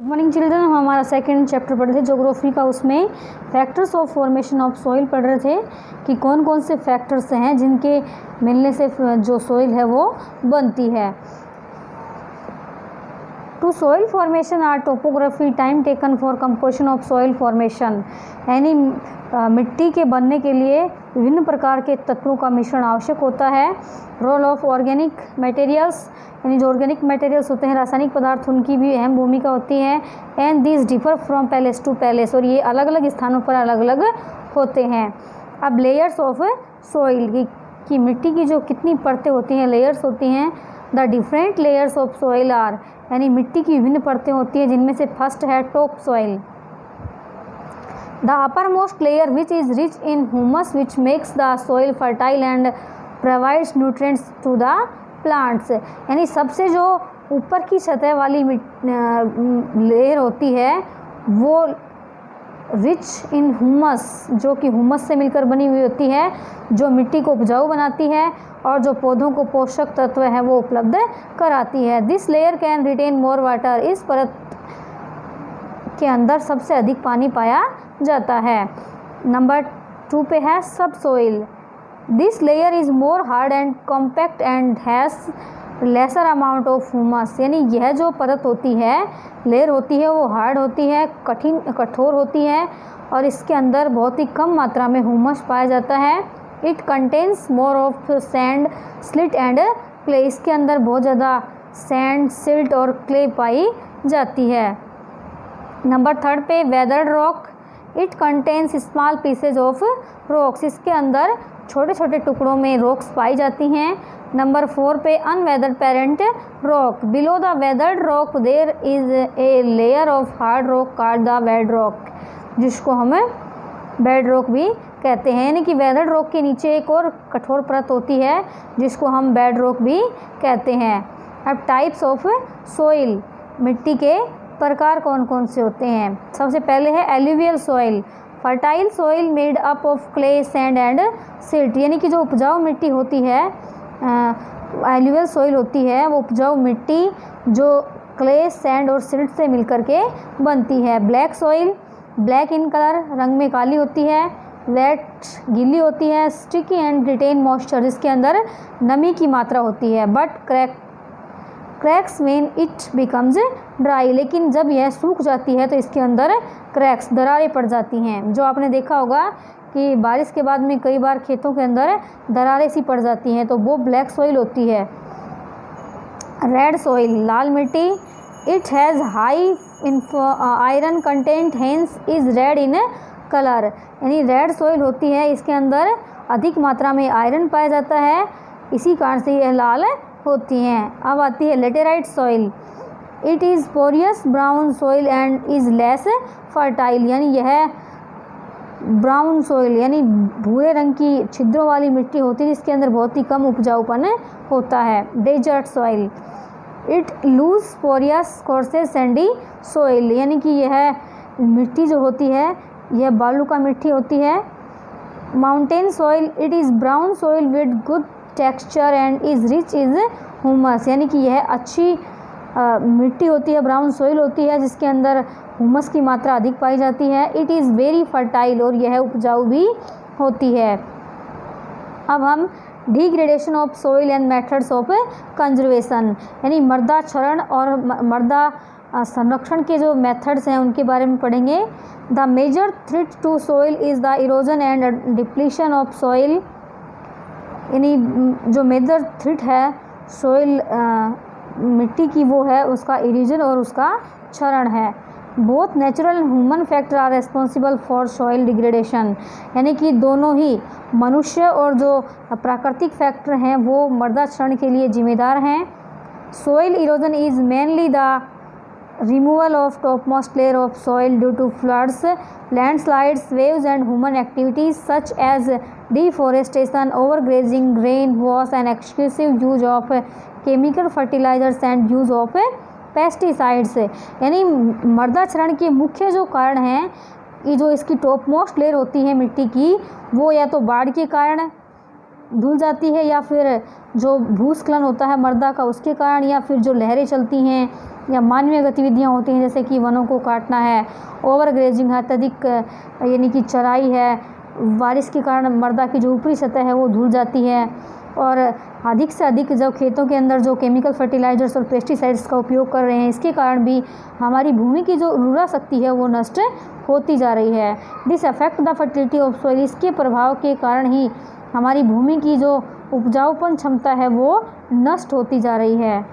Good morning children. हम हमारा second chapter पढ़ रहे थे ज्योग्राफी का। उसमें factors of formation of soil पढ़ रहे थे कि कौन कौन से फैक्टर्स हैं जिनके मिलने से जो सॉइल है वो बनती है। Two soil formation are topography time taken for composition of soil formation, यानी मिट्टी के बनने के लिए विभिन्न प्रकार के तत्वों का मिश्रण आवश्यक होता है। रोल ऑफ ऑर्गेनिक मटेरियल्स, यानी जो ऑर्गेनिक मटेरियल्स होते हैं रासायनिक पदार्थ, उनकी भी अहम भूमिका होती है। And this differ from palace to palace, और ये अलग अलग स्थानों पर अलग अलग होते हैं। अब लेयर्स ऑफ सॉइल की मिट्टी की जो कितनी परतें होती हैं, लेयर्स होती हैं। The different layers of soil are, यानी मिट्टी की विभिन्न परतें होती हैं जिनमें से फर्स्ट है top soil. The upper most layer which is rich in humus which makes the soil fertile and provides nutrients to the plants, यानी सबसे जो ऊपर की सतह वाली लेयर होती है वो रिच इन ह्यूमस, जो कि ह्यूमस से मिलकर बनी हुई होती है, जो मिट्टी को उपजाऊ बनाती है और जो पौधों को पोषक तत्व है वो उपलब्ध कराती है। This layer can retain more water, इस परत के अंदर सबसे अधिक पानी पाया जाता है। नंबर 2 पे है सब soil. This layer is more hard and compact and has lesser amount of humus, यानी यह जो परत होती है, लेयर होती है, वो हार्ड होती है, कठोर होती है और इसके अंदर बहुत ही कम मात्रा में ह्यूमस पाया जाता है। It contains more of sand, silt and clay, इसके अंदर बहुत ज़्यादा सैंड, सिल्ट और क्ले पाई जाती है। नंबर 3 पे weathered rock. It contains small pieces of rocks, इसके अंदर छोटे छोटे टुकड़ों में रॉक्स पाई जाती हैं। नंबर 4 पे unweathered parent rock. Below the weathered rock there is a layer of hard rock called the bed rock, जिसको हम बेड रॉक भी कहते हैं, यानी कि वेदर्ड रॉक के नीचे एक और कठोर परत होती है जिसको हम बेड रॉक भी कहते हैं। अब टाइप्स ऑफ सॉइल, मिट्टी के प्रकार कौन कौन से होते हैं। सबसे पहले है alluvial soil. Fertile soil made up of clay, sand and silt, यानी कि जो उपजाऊ मिट्टी होती है, एल्यूवियल सॉइल होती है, वो उपजाऊ मिट्टी जो क्ले, सैंड और सिल्ट से मिलकर के बनती है। Black soil, black in colour, रंग में काली होती है। वेट, गीली होती है। स्टिकी एंड रिटेन मॉइस्चर, जिसके अंदर नमी की मात्रा होती है। But cracks when it becomes dry, लेकिन जब यह सूख जाती है तो इसके अंदर क्रैक्स, दरारें पड़ जाती हैं। जो आपने देखा होगा कि बारिश के बाद में कई बार खेतों के अंदर दरारें सी पड़ जाती हैं, तो वो ब्लैक सॉइल होती है। रेड सॉइल, लाल मिट्टी। It has high iron content, hence is red in colour, यानी रेड सॉइल होती है, इसके अंदर अधिक मात्रा में आयरन पाया जाता है, इसी कारण से यह लाल होती हैं। अब आती है laterite soil. It is porous brown soil and is less fertile, यानी यह ब्राउन सॉइल यानी भूरे रंग की छिद्रों वाली मिट्टी होती है जिसके अंदर बहुत ही कम उपजाऊपन होता है। Desert soil. It loose porous coarse sandy soil, यानी कि यह मिट्टी जो होती है यह बालू का मिट्टी होती है। Mountain soil. It is brown soil with good texture and is rich is humus, यानी कि यह अच्छी मिट्टी होती है, ब्राउन सॉइल होती है जिसके अंदर ह्यूमस की मात्रा अधिक पाई जाती है। इट इज़ वेरी फर्टाइल, और यह उपजाऊ भी होती है। अब हम degradation of soil and methods of conservation, यानी मृदा क्षरण और मृदा संरक्षण के जो मेथड्स हैं उनके बारे में पढ़ेंगे। The major threat to soil is the erosion and depletion of soil, यानी जो मेजर थ्रेट है सॉइल मिट्टी की वो है उसका इरोजन और उसका क्षरण है। Both natural human factor are responsible for soil degradation, यानी कि दोनों ही मनुष्य और जो प्राकृतिक फैक्टर हैं वो मृदा क्षरण के लिए जिम्मेदार हैं। Soil erosion is mainly the removal of topmost layer of soil due to floods, landslides, waves and human activities such as deforestation, overgrazing, rain wash and excessive use of chemical fertilizers and use of pesticides, यानी मृदा क्षरण के मुख्य जो कारण हैं कि जो इसकी टॉप मोस्ट लेयर होती है मिट्टी की, वो या तो बाढ़ के कारण धुल जाती है या फिर जो भूस्खलन होता है मृदा का उसके कारण, या फिर जो लहरें चलती हैं या मानवीय गतिविधियाँ होती हैं, जैसे कि वनों को काटना है, ओवर ग्रेजिंग है, अत्यधिक यानी कि चराई है, बारिश के कारण मृदा की जो ऊपरी सतह है वो धुल जाती है, और अधिक से अधिक जब खेतों के अंदर जो केमिकल फर्टिलाइजर्स और पेस्टिसाइड्स का उपयोग कर रहे हैं, इसके कारण भी हमारी भूमि की जो उर्वरा शक्ति है वो नष्ट होती जा रही है। This affect the fertility of soil, इसके प्रभाव के कारण ही हमारी भूमि की जो उपजाऊपन क्षमता है वो नष्ट होती जा रही है।